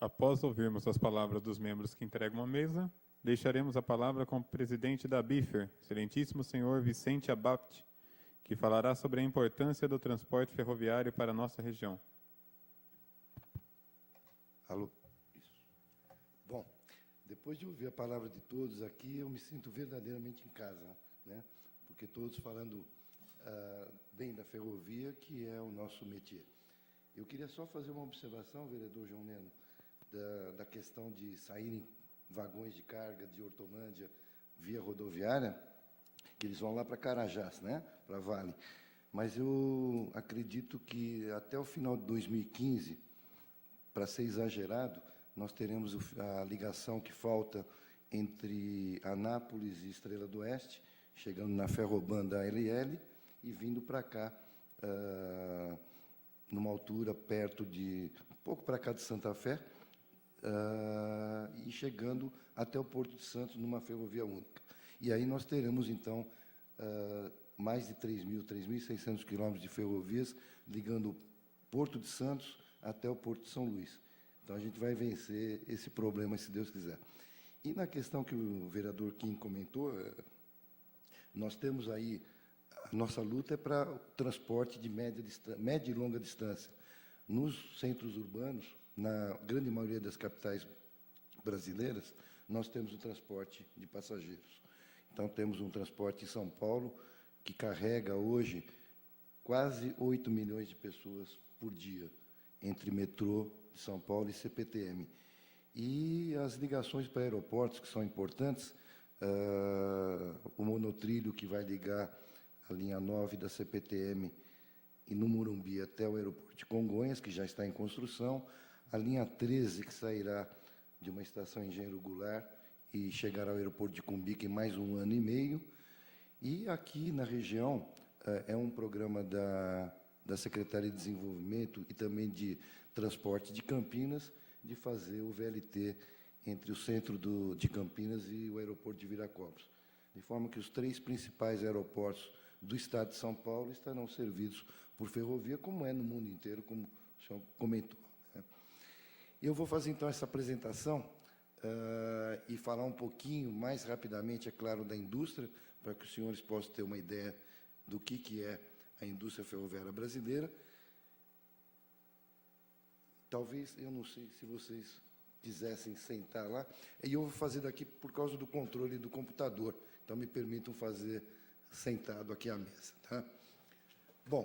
Após ouvirmos as palavras dos membros que entregam a mesa, deixaremos a palavra com o presidente da BIFER, excelentíssimo senhor Vicente Abapt, que falará sobre a importância do transporte ferroviário para a nossa região. Alô? Isso. Bom, depois de ouvir a palavra de todos aqui, eu me sinto verdadeiramente em casa, né? Porque todos falando bem da ferrovia, que é o nosso métier. Eu queria só fazer uma observação, vereador João Neno, da questão de saírem vagões de carga de Hortolândia via rodoviária, que eles vão lá para Carajás, né? Para Vale. Mas eu acredito que até o final de 2015, para ser exagerado, nós teremos a ligação que falta entre Anápolis e Estrela do Oeste, chegando na Ferrobanda LL e vindo para cá, numa altura perto de, um pouco para cá de Santa Fé, e chegando até o Porto de Santos, numa ferrovia única. E aí nós teremos, então, mais de 3.600 quilômetros de ferrovias, ligando o Porto de Santos até o Porto de São Luís. Então, a gente vai vencer esse problema, se Deus quiser. E na questão que o vereador Kim comentou, nós temos aí, a nossa luta é para o transporte de média e longa distância. Nos centros urbanos, na grande maioria das capitais brasileiras, nós temos o transporte de passageiros. Então, temos um transporte em São Paulo, que carrega hoje quase 8 milhões de pessoas por dia, entre metrô de São Paulo e CPTM. E as ligações para aeroportos, que são importantes, o monotrilho que vai ligar a linha 9 da CPTM e no Morumbi até o aeroporto de Congonhas, que já está em construção, a linha 13, que sairá de uma estação Engenheiro Goulart e chegará ao aeroporto de Cumbica em mais 1 ano e meio. E aqui na região, é um programa da Secretaria de Desenvolvimento e também de Transporte de Campinas, de fazer o VLT entre o centro de Campinas e o aeroporto de Viracopos, de forma que os 3 principais aeroportos do estado de São Paulo estarão servidos por ferrovia, como é no mundo inteiro, como o senhor comentou, né? Eu vou fazer, então, essa apresentação e falar um pouquinho, mais rapidamente, é claro, da indústria, para que os senhores possam ter uma ideia do que é a indústria ferroviária brasileira. Talvez, eu não sei se vocês quisessem sentar lá, e eu vou fazer daqui por causa do controle do computador, então me permitam fazer sentado aqui à mesa, tá? Bom,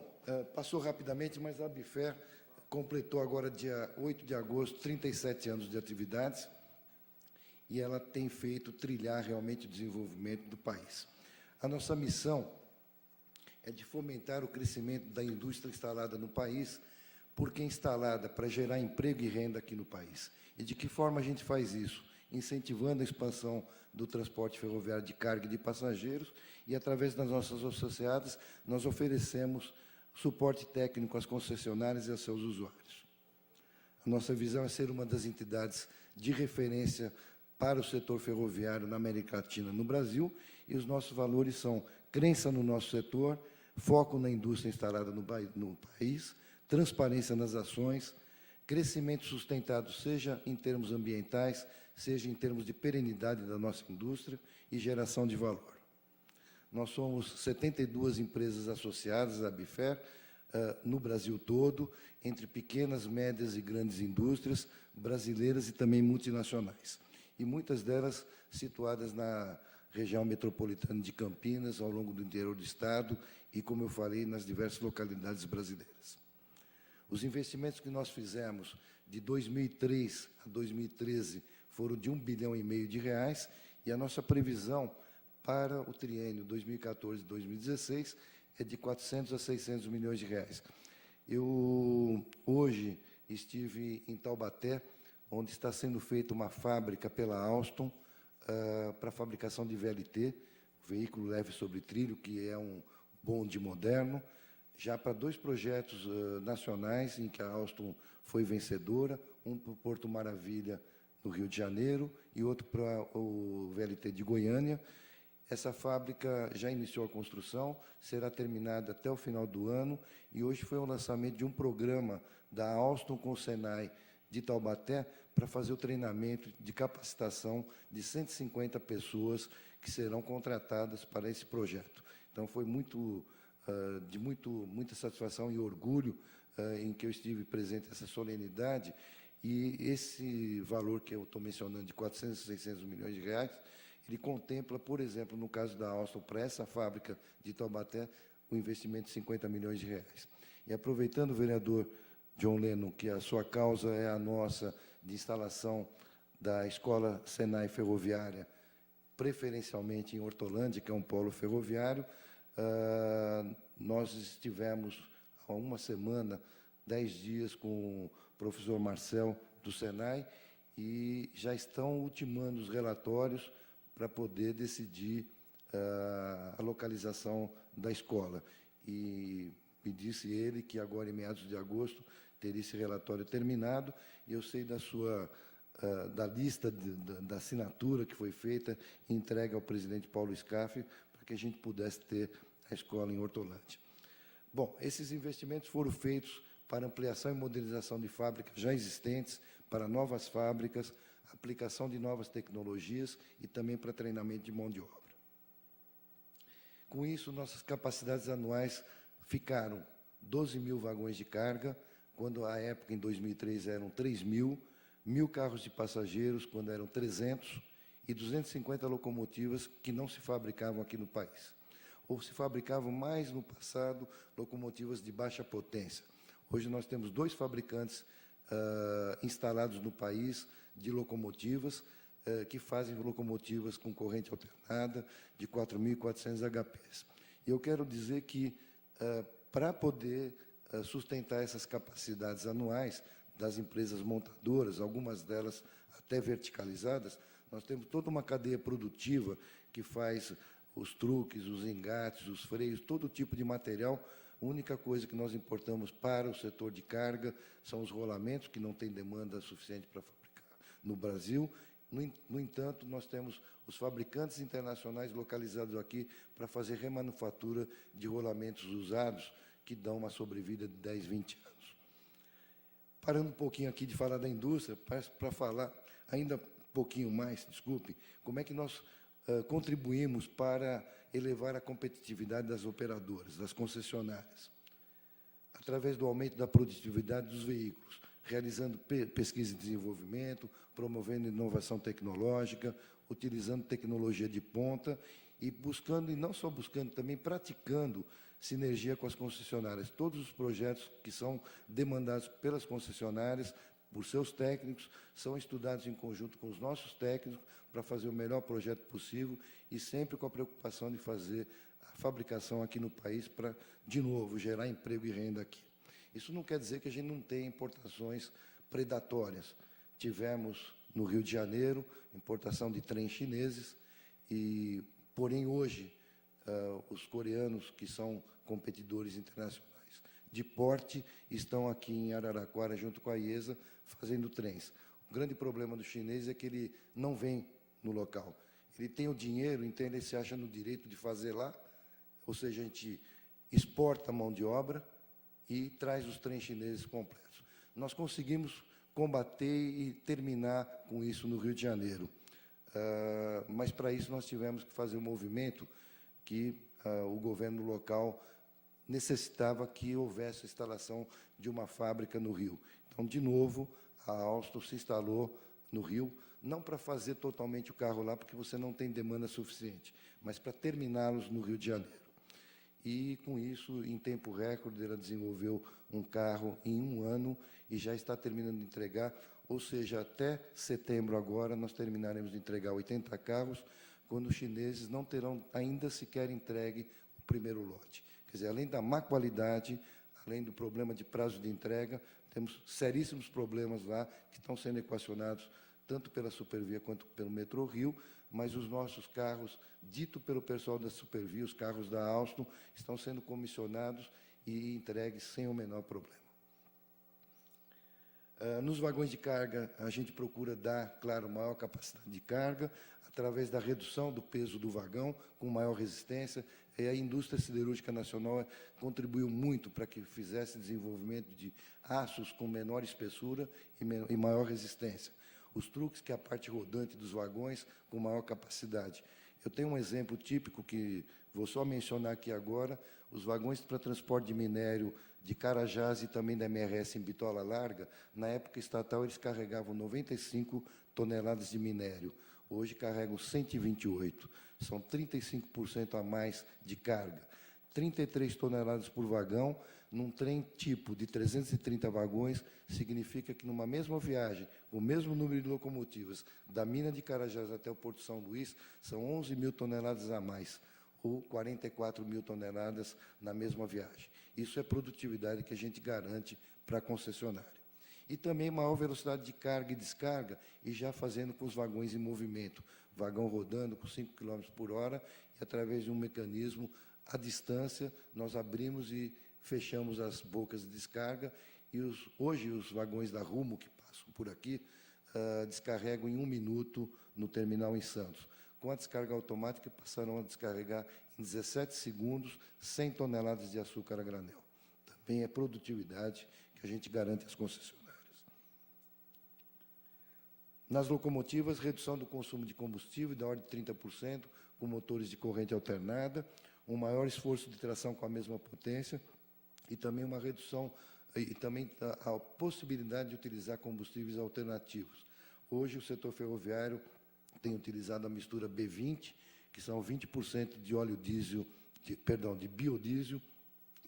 passou rapidamente, mas a Bifer completou agora, dia 8 de agosto, 37 anos de atividades, e ela tem feito trilhar realmente o desenvolvimento do país. A nossa missão é de fomentar o crescimento da indústria instalada no país, porque é instalada para gerar emprego e renda aqui no país. E de que forma a gente faz isso? Incentivando a expansão do transporte ferroviário de carga e de passageiros, e, através das nossas associadas, nós oferecemos suporte técnico às concessionárias e aos seus usuários. A nossa visão é ser uma das entidades de referência para o setor ferroviário na América Latina, no Brasil, e os nossos valores são crença no nosso setor, foco na indústria instalada no país, transparência nas ações, crescimento sustentado, seja em termos ambientais, seja em termos de perenidade da nossa indústria e geração de valor. Nós somos 72 empresas associadas à Bifer, no Brasil todo, entre pequenas, médias e grandes indústrias brasileiras e também multinacionais. E muitas delas situadas na região metropolitana de Campinas, ao longo do interior do estado e, como eu falei, nas diversas localidades brasileiras. Os investimentos que nós fizemos de 2003 a 2013 foram de R$ 1,5 bilhão de reais, e a nossa previsão para o triênio 2014-2016 é de 400 a 600 milhões de reais. Eu, hoje, estive em Taubaté, onde está sendo feita uma fábrica pela Alstom para a fabricação de VLT, veículo leve sobre trilho, que é um bonde moderno, já para 2 projetos nacionais, em que a Alstom foi vencedora, um para o Porto Maravilha, no Rio de Janeiro, e outro para o VLT de Goiânia. Essa fábrica já iniciou a construção, será terminada até o final do ano, e hoje foi o lançamento de um programa da Alstom com o Senai de Taubaté para fazer o treinamento de capacitação de 150 pessoas que serão contratadas para esse projeto. Então, foi muita satisfação e orgulho em que eu estive presente nessa solenidade, e esse valor que eu estou mencionando, de 400 a 600 milhões de reais, ele contempla, por exemplo, no caso da Alstom, para essa fábrica de Taubaté, o investimento de 50 milhões de reais. E aproveitando, vereador John Lennon, que a sua causa é a nossa de instalação da Escola Senai Ferroviária, preferencialmente em Hortolândia, que é um polo ferroviário, nós estivemos há uma semana, 10 dias, com o professor Marcel, do Senai, e já estão ultimando os relatórios para poder decidir a localização da escola. E me disse ele que agora, em meados de agosto, teria esse relatório terminado, e eu sei da lista da assinatura que foi feita e entregue ao presidente Paulo Scaff, para que a gente pudesse ter a escola em Hortolândia. Bom, esses investimentos foram feitos para ampliação e modernização de fábricas já existentes, para novas fábricas, aplicação de novas tecnologias e também para treinamento de mão de obra. Com isso, nossas capacidades anuais ficaram 12 mil vagões de carga, quando, à época, em 2003, eram 3 mil, 1.000 carros de passageiros, quando eram 300, e 250 locomotivas que não se fabricavam aqui no país. Ou se fabricavam mais no passado locomotivas de baixa potência. Hoje nós temos 2 fabricantes instalados no país de locomotivas, que fazem locomotivas com corrente alternada de 4.400 HPs. E eu quero dizer que, para poder sustentar essas capacidades anuais das empresas montadoras, algumas delas até verticalizadas, nós temos toda uma cadeia produtiva que faz os truques, os engates, os freios, todo tipo de material. A única coisa que nós importamos para o setor de carga são os rolamentos, que não tem demanda suficiente para fabricar no Brasil. No entanto, nós temos os fabricantes internacionais localizados aqui para fazer remanufatura de rolamentos usados, que dão uma sobrevida de 10, 20 anos. Parando um pouquinho aqui de falar da indústria, para falar ainda um pouquinho mais, desculpe, como é que nós contribuímos para elevar a competitividade das operadoras, das concessionárias, através do aumento da produtividade dos veículos, realizando pesquisa e desenvolvimento, promovendo inovação tecnológica, utilizando tecnologia de ponta e buscando, e não só buscando, também praticando sinergia com as concessionárias. Todos os projetos que são demandados pelas concessionárias, por seus técnicos, são estudados em conjunto com os nossos técnicos para fazer o melhor projeto possível e sempre com a preocupação de fazer a fabricação aqui no país para, de novo, gerar emprego e renda aqui. Isso não quer dizer que a gente não tenha importações predatórias. Tivemos, no Rio de Janeiro, importação de trens chineses, porém, hoje, os coreanos, que são competidores internacionais de porte, estão aqui em Araraquara, junto com a IESA, fazendo trens. O grande problema do chinês é que ele não vem no local. Ele tem o dinheiro, então ele se acha no direito de fazer lá, ou seja, a gente exporta a mão de obra e traz os trens chineses completos. Nós conseguimos combater e terminar com isso no Rio de Janeiro. Mas, para isso, nós tivemos que fazer um movimento que o governo local necessitava que houvesse a instalação de uma fábrica no Rio. Então, de novo, a Alstom se instalou no Rio, não para fazer totalmente o carro lá, porque você não tem demanda suficiente, mas para terminá-los no Rio de Janeiro. E, com isso, em tempo recorde, ela desenvolveu um carro em 1 ano e já está terminando de entregar, ou seja, até setembro agora, nós terminaremos de entregar 80 carros, quando os chineses não terão ainda sequer entregue o primeiro lote. Quer dizer, além da má qualidade, além do problema de prazo de entrega, temos seríssimos problemas lá que estão sendo equacionados tanto pela Supervia quanto pelo Metrô Rio, mas os nossos carros, dito pelo pessoal da Supervia, os carros da Alstom, estão sendo comissionados e entregues sem o menor problema. Nos vagões de carga, a gente procura dar, claro, maior capacidade de carga, através da redução do peso do vagão, com maior resistência. E a indústria siderúrgica nacional contribuiu muito para que fizesse desenvolvimento de aços com menor espessura e maior resistência. os truques, que é a parte rodante dos vagões, com maior capacidade. Eu tenho um exemplo típico que vou só mencionar aqui agora: os vagões para transporte de minério de Carajás e também da MRS em Bitola Larga. Na época estatal, eles carregavam 95 toneladas de minério. Hoje carregam 128. São 35% a mais de carga. 33 toneladas por vagão. Num trem tipo de 330 vagões, significa que, numa mesma viagem, o mesmo número de locomotivas, da mina de Carajás até o Porto São Luís, são 11 mil toneladas a mais, ou 44 mil toneladas na mesma viagem. Isso é produtividade que a gente garante para a concessionária. E também maior velocidade de carga e descarga, e já fazendo com os vagões em movimento, vagão rodando com 5 km por hora, e através de um mecanismo, à distância, nós abrimos e fechamos as bocas de descarga, e hoje os vagões da Rumo, que passam por aqui, descarregam em 1 minuto no terminal em Santos. Com a descarga automática, passaram a descarregar em 17 segundos 100 toneladas de açúcar a granel. Também é produtividade que a gente garante às concessionárias. Nas locomotivas, redução do consumo de combustível da ordem de 30%, com motores de corrente alternada, um maior esforço de tração com a mesma potência, e também uma redução, e também a possibilidade de utilizar combustíveis alternativos. Hoje, o setor ferroviário tem utilizado a mistura B20, que são 20% de óleo diesel, de biodiesel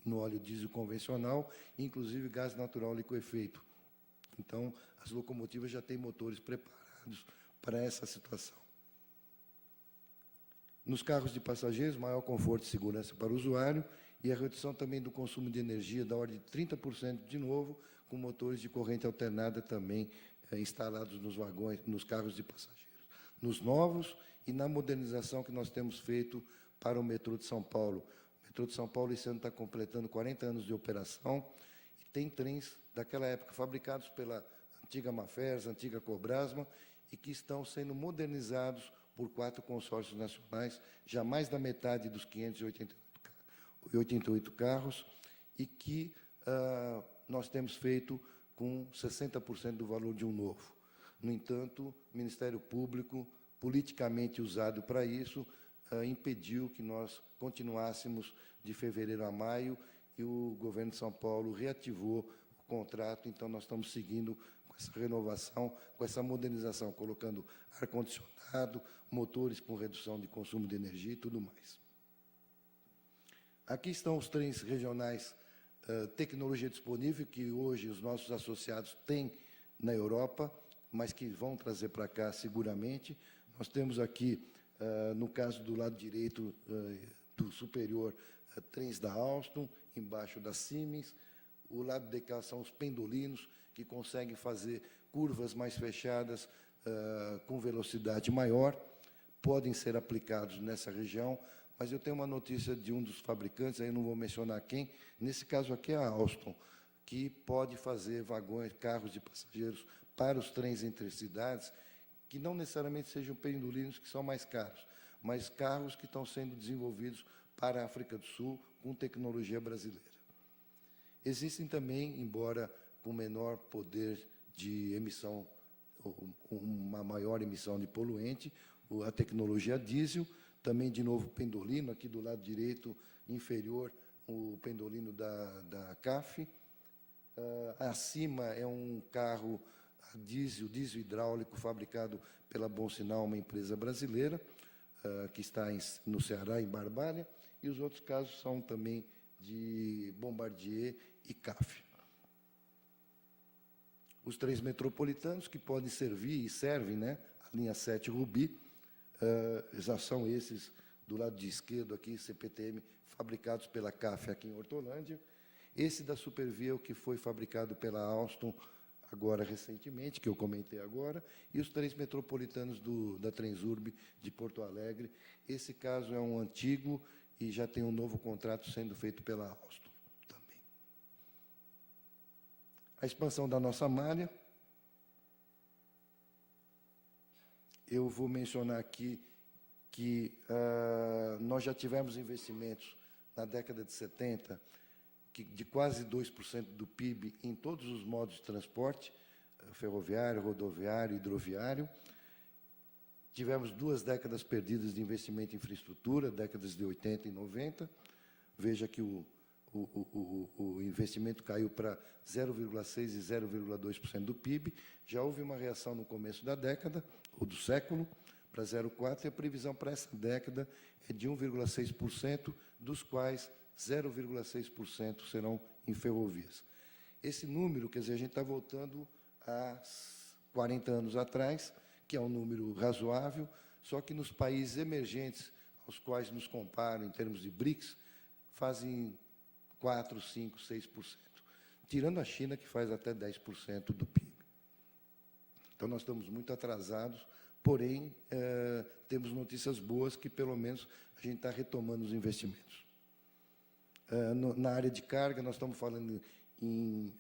no óleo diesel convencional, inclusive gás natural liquefeito. Então, as locomotivas já têm motores preparados para essa situação. Nos carros de passageiros, maior conforto e segurança para o usuário, e a redução também do consumo de energia da ordem de 30% de novo, com motores de corrente alternada também instalados nos vagões, nos carros de passageiros. Nos novos e na modernização que nós temos feito para o metrô de São Paulo. O metrô de São Paulo esse ano está completando 40 anos de operação, e tem trens daquela época fabricados pela antiga Mafers, antiga Cobrasma, e que estão sendo modernizados por 4 consórcios nacionais, já mais da metade dos 588 carros, e que nós temos feito com 60% do valor de um novo. No entanto, o Ministério Público, politicamente usado para isso, impediu que nós continuássemos de fevereiro a maio, e o governo de São Paulo reativou o contrato. Então, nós estamos seguindo com essa renovação, com essa modernização, colocando ar-condicionado, motores com redução de consumo de energia e tudo mais. Aqui estão os trens regionais, tecnologia disponível, que hoje os nossos associados têm na Europa, mas que vão trazer para cá seguramente. Nós temos aqui, no caso do lado direito do superior, trens da Alstom, embaixo da Siemens. O lado de cá são os pendolinos, que conseguem fazer curvas mais fechadas, com velocidade maior, podem ser aplicados nessa região. Mas eu tenho uma notícia de um dos fabricantes, aí não vou mencionar quem, nesse caso aqui é a Alstom, que pode fazer vagões, carros de passageiros para os trens entre cidades, que não necessariamente sejam pendolinos, que são mais caros, mas carros que estão sendo desenvolvidos para a África do Sul com tecnologia brasileira. Existem também, embora com menor poder de emissão, uma maior emissão de poluente, a tecnologia diesel, também, de novo, pendolino, aqui do lado direito inferior, o pendolino da CAF. Acima é um carro diesel hidráulico, fabricado pela Bom Sinal, uma empresa brasileira, que está no Ceará, em Barbalha, e os outros casos são também de Bombardier e CAF. Os trens metropolitanos, que podem servir e servem, né, a linha 7 Rubi, já são esses do lado de esquerdo aqui, CPTM, fabricados pela CAF aqui em Hortolândia. Esse da Supervia, o que foi fabricado pela Alstom agora recentemente, que eu comentei agora, e os trens metropolitanos da Transurb de Porto Alegre. Esse caso é um antigo e já tem um novo contrato sendo feito pela Alstom também. A expansão da nossa malha. Eu vou mencionar aqui que nós já tivemos investimentos na década de 70, de quase 2% do PIB em todos os modos de transporte, ferroviário, rodoviário, hidroviário. Tivemos 2 décadas perdidas de investimento em infraestrutura, décadas de 80 e 90. Veja que o investimento caiu para 0,6% e 0,2% do PIB. Já houve uma reação no começo da década, ou do século, para 0,4%, e a previsão para essa década é de 1,6%, dos quais 0,6% serão em ferrovias. Esse número, quer dizer, a gente está voltando a 40 anos atrás, que é um número razoável, só que nos países emergentes, aos quais nos comparam em termos de BRICS, fazem 4%, 5%, 6%, tirando a China, que faz até 10% do PIB. Então, nós estamos muito atrasados, porém, temos notícias boas que, pelo menos, a gente está retomando os investimentos. Na área de carga, nós estamos falando em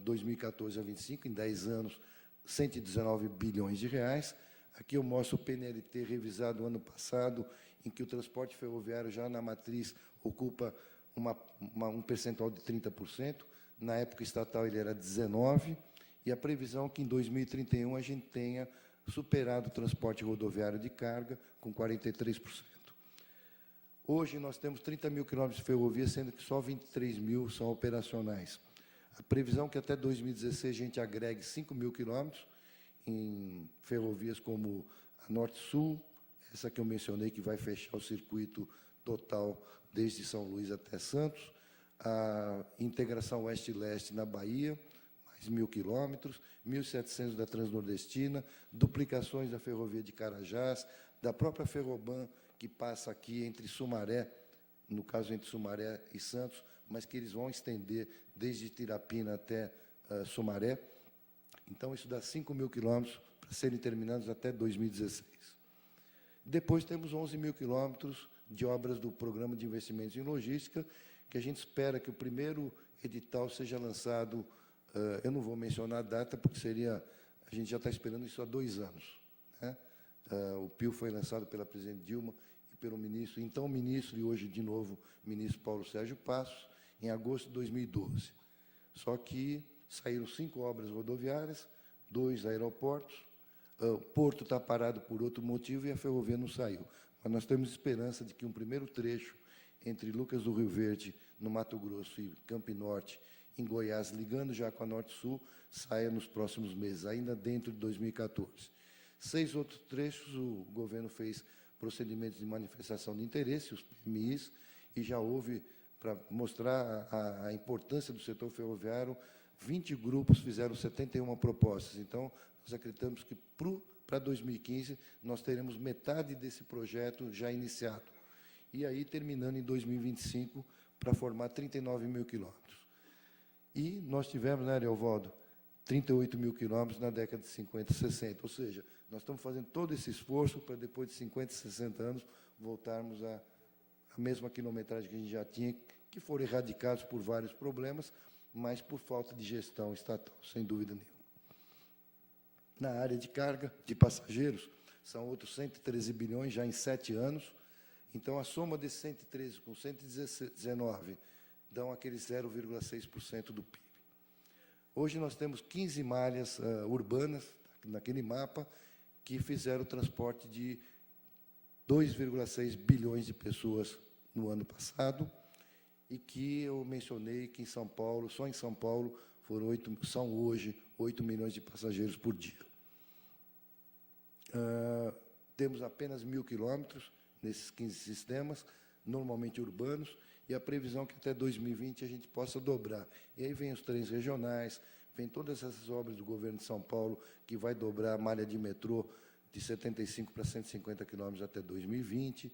2014 a 25, em 10 anos, 119 bilhões de reais. Aqui eu mostro o PNLT revisado ano passado, em que o transporte ferroviário já na matriz ocupa um percentual de 30%. Na época estatal ele era 19%, e a previsão é que em 2031 a gente tenha superado o transporte rodoviário de carga com 43%. Hoje nós temos 30 mil quilômetros de ferrovia, sendo que só 23 mil são operacionais. A previsão é que até 2016 a gente agregue 5 mil quilômetros em ferrovias como a Norte-Sul, essa que eu mencionei, que vai fechar o circuito total desde São Luís até Santos, a integração Oeste-Leste na Bahia, mais 1.000 quilômetros, 1.700 da Transnordestina, duplicações da ferrovia de Carajás, da própria Ferroban, que passa aqui entre Sumaré, no caso entre Sumaré e Santos, mas que eles vão estender desde Tirapina até Sumaré. Então, isso dá 5 mil quilômetros para serem terminados até 2016. Depois temos 11 mil quilômetros de obras do Programa de Investimentos em Logística, que a gente espera que o primeiro edital seja lançado, eu não vou mencionar a data, porque a gente já está esperando isso há 2 anos. Né? O PIO foi lançado pela presidente Dilma e pelo ministro, então ministro, e hoje, de novo, ministro Paulo Sérgio Passos, em agosto de 2012. Só que saíram 5 obras rodoviárias, 2 aeroportos, o porto está parado por outro motivo e a ferrovia não saiu. Mas nós temos esperança de que um primeiro trecho entre Lucas do Rio Verde, no Mato Grosso, e Campo Norte, em Goiás, ligando já com a Norte-Sul, saia nos próximos meses, ainda dentro de 2014. 6 outros trechos, o governo fez procedimentos de manifestação de interesse, os PMIs, e já houve, para mostrar a importância do setor ferroviário, 20 grupos fizeram 71 propostas. Então, nós acreditamos que para 2015 nós teremos metade desse projeto já iniciado. E aí, terminando em 2025, para formar 39 mil quilômetros. E nós tivemos, né, Ariovaldo, 38 mil quilômetros na década de 50 e 60. Ou seja, nós estamos fazendo todo esse esforço para, depois de 50 e 60 anos, voltarmos à mesma quilometragem que a gente já tinha, que foram erradicados por vários problemas, mas por falta de gestão estatal, sem dúvida nenhuma. Na área de carga de passageiros, são outros 113 bilhões já em 7 anos. Então, a soma desses 113 com 119 dão aquele 0,6% do PIB. Hoje nós temos 15 malhas urbanas, naquele mapa, que fizeram o transporte de 2,6 bilhões de pessoas no ano passado, e que eu mencionei que em São Paulo, só em São Paulo, são hoje 8 milhões de passageiros por dia. Temos apenas 1.000 quilômetros nesses 15 sistemas, normalmente urbanos, e a previsão é que até 2020 a gente possa dobrar. E aí vem os trens regionais, vem todas essas obras do governo de São Paulo, que vai dobrar a malha de metrô de 75 para 150 quilômetros até 2020,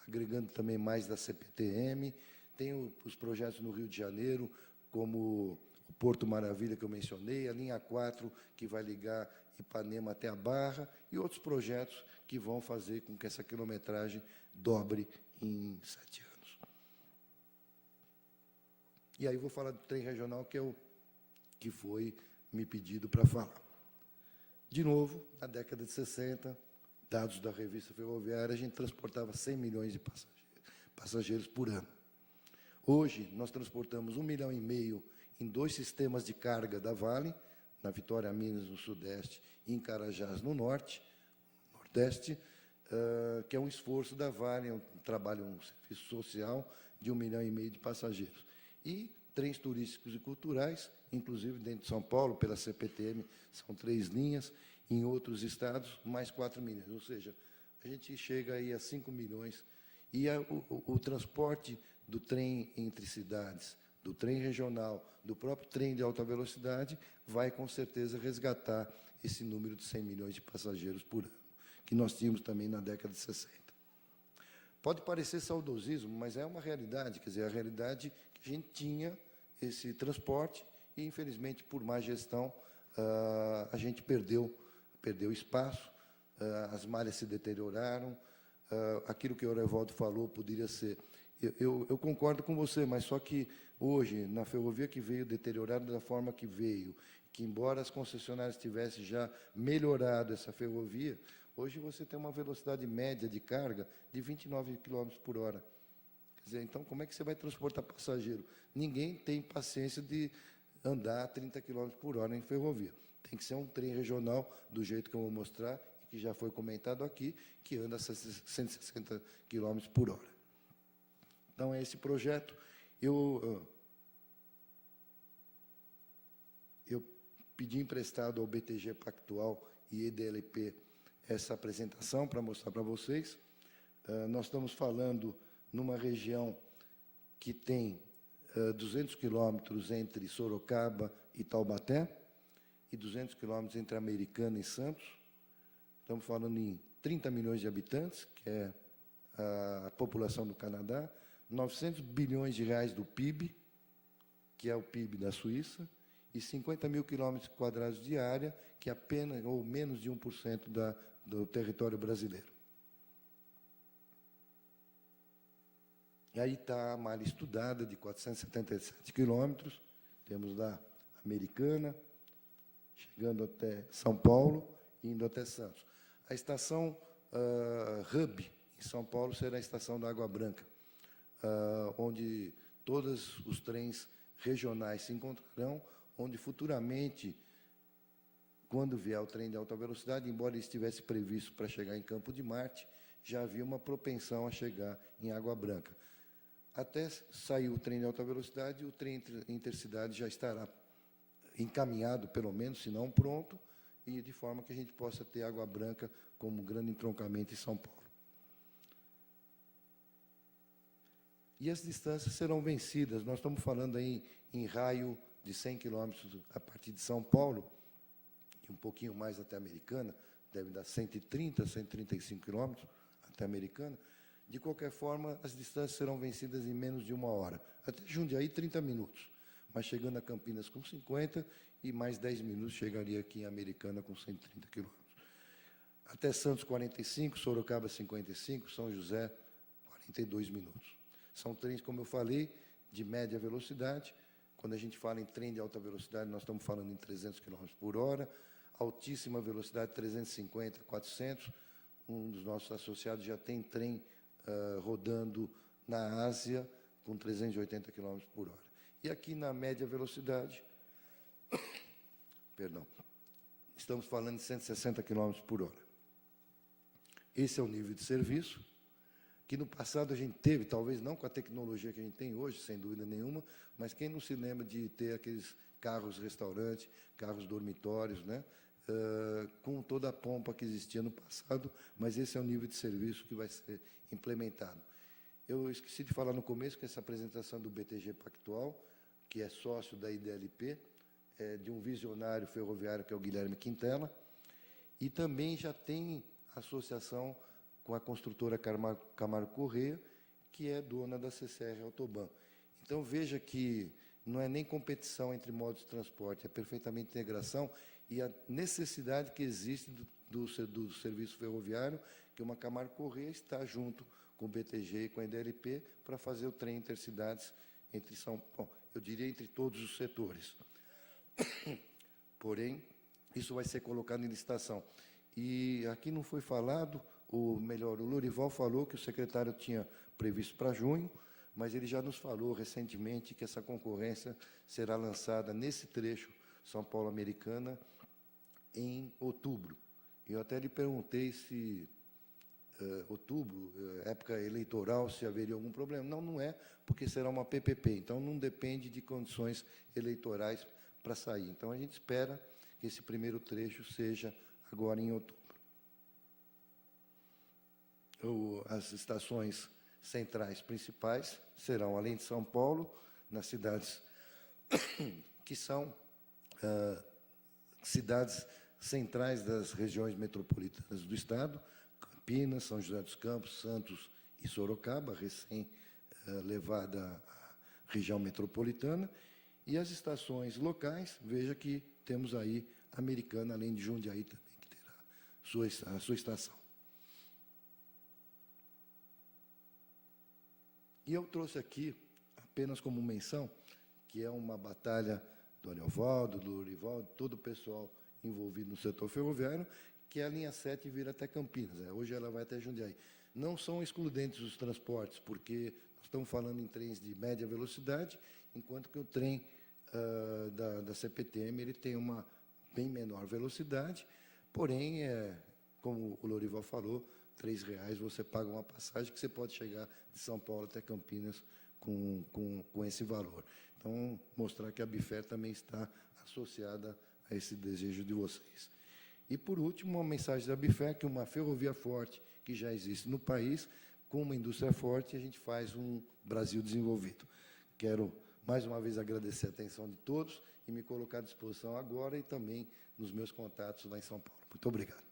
agregando também mais da CPTM. Tem os projetos no Rio de Janeiro, como o Porto Maravilha, que eu mencionei, a linha 4, que vai ligar Ipanema até a Barra, e outros projetos que vão fazer com que essa quilometragem dobre em 7 anos. E aí vou falar do trem regional, que foi me pedido para falar. De novo, na década de 60, dados da revista ferroviária, a gente transportava 100 milhões de passageiros por ano. Hoje, nós transportamos 1,5 milhão em 2 sistemas de carga da Vale, na Vitória Minas, no Sudeste, e em Carajás, no Norte, Nordeste, que é um esforço da Vale, um trabalho, um serviço social de 1,5 milhão de passageiros. E trens turísticos e culturais, inclusive dentro de São Paulo, pela CPTM, são 3 linhas, em outros estados, mais 4 milhões, ou seja, a gente chega aí a 5 milhões. E o transporte do trem entre cidades, do trem regional, do próprio trem de alta velocidade, vai, com certeza, resgatar esse número de 100 milhões de passageiros por ano, que nós tínhamos também na década de 60. Pode parecer saudosismo, mas é uma realidade, quer dizer, a realidade que a gente tinha esse transporte e, infelizmente, por má gestão, a gente perdeu espaço, as malhas se deterioraram, aquilo que o Evaldo falou poderia ser... Eu concordo com você, mas só que hoje, na ferrovia que veio deteriorada da forma que veio, que embora as concessionárias tivessem já melhorado essa ferrovia, hoje você tem uma velocidade média de carga de 29 km por hora. Quer dizer, então, como é que você vai transportar passageiro? Ninguém tem paciência de andar a 30 km por hora em ferrovia. Tem que ser um trem regional, do jeito que eu vou mostrar, e que já foi comentado aqui, que anda a 160 km por hora. Então, é esse projeto. Eu pedi emprestado ao BTG Pactual e EDLP essa apresentação para mostrar para vocês. Nós estamos falando numa região que tem 200 quilômetros entre Sorocaba e Taubaté e 200 quilômetros entre Americana e Santos. Estamos falando em 30 milhões de habitantes, que é a população do Canadá, 900 bilhões de reais do PIB, que é o PIB da Suíça, e 50 mil quilômetros quadrados de área, que é apenas ou menos de 1% do território brasileiro. E aí está a malha estudada, de 477 quilômetros, temos lá Americana, chegando até São Paulo e indo até Santos. A estação Hub, em São Paulo, será a estação da Água Branca, onde todos os trens regionais se encontrarão, onde futuramente, quando vier o trem de alta velocidade, embora ele estivesse previsto para chegar em Campo de Marte, já havia uma propensão a chegar em Água Branca. Até sair o trem de alta velocidade, o trem intercidade já estará encaminhado, pelo menos, se não pronto, e de forma que a gente possa ter Água Branca como grande entroncamento em São Paulo. E as distâncias serão vencidas. Nós estamos falando aí em raio de 100 quilômetros a partir de São Paulo, e um pouquinho mais até Americana, deve dar 130, 135 quilômetros até Americana. De qualquer forma, as distâncias serão vencidas em menos de 1 hora. Até Jundiaí, 30 minutos. Mas chegando a Campinas com 50, e mais 10 minutos chegaria aqui em Americana com 130 quilômetros. Até Santos, 45, Sorocaba, 55, São José, 42 minutos. São trens, como eu falei, de média velocidade. Quando a gente fala em trem de alta velocidade, nós estamos falando em 300 km por hora, altíssima velocidade, 350, 400. Um dos nossos associados já tem trem rodando na Ásia com 380 km por hora. E aqui na média velocidade, perdão, estamos falando de 160 km por hora. Esse é o nível de serviço que no passado a gente teve, talvez não com a tecnologia que a gente tem hoje, sem dúvida nenhuma, mas quem não se lembra de ter aqueles carros-restaurante, carros dormitórios, né? Com toda a pompa que existia no passado, mas esse é o nível de serviço que vai ser implementado. Eu esqueci de falar no começo que essa apresentação do BTG Pactual, que é sócio da IDLP, de um visionário ferroviário que é o Guilherme Quintela, e também já tem associação com a construtora Camargo Corrêa, que é dona da CCR Autoban. Então, veja que não é nem competição entre modos de transporte, é perfeitamente integração e a necessidade que existe do serviço ferroviário, que uma Camargo Corrêa está junto com o BTG e com a IDLP para fazer o trem intercidades entre eu diria entre todos os setores. Porém, isso vai ser colocado em licitação. E aqui não foi falado, o Lorival falou que o secretário tinha previsto para junho, mas ele já nos falou recentemente que essa concorrência será lançada nesse trecho São Paulo Americana em outubro. Eu até lhe perguntei se outubro, época eleitoral, se haveria algum problema. Não, não é, porque será uma PPP, então não depende de condições eleitorais para sair. Então, a gente espera que esse primeiro trecho seja agora em outubro. As estações centrais principais serão, além de São Paulo, nas cidades que são cidades centrais das regiões metropolitanas do Estado, Campinas, São José dos Campos, Santos e Sorocaba, recém-levada à região metropolitana, e as estações locais, veja que temos aí Americana, além de Jundiaí também, que terá a sua estação. E eu trouxe aqui, apenas como menção, que é uma batalha do Ariovaldo, do Lorival, todo o pessoal envolvido no setor ferroviário, que é a linha 7 vir até Campinas. Hoje ela vai até Jundiaí. Não são excludentes os transportes, porque nós estamos falando em trens de média velocidade, enquanto que o trem da CPTM ele tem uma bem menor velocidade, porém, como o Lorival falou, R$ 3,00 você paga uma passagem que você pode chegar de São Paulo até Campinas com esse valor. Então, mostrar que a Bifer também está associada a esse desejo de vocês. E, por último, uma mensagem da Bifer, que uma ferrovia forte que já existe no país, com uma indústria forte, a gente faz um Brasil desenvolvido. Quero, mais uma vez, agradecer a atenção de todos e me colocar à disposição agora e também nos meus contatos lá em São Paulo. Muito obrigado.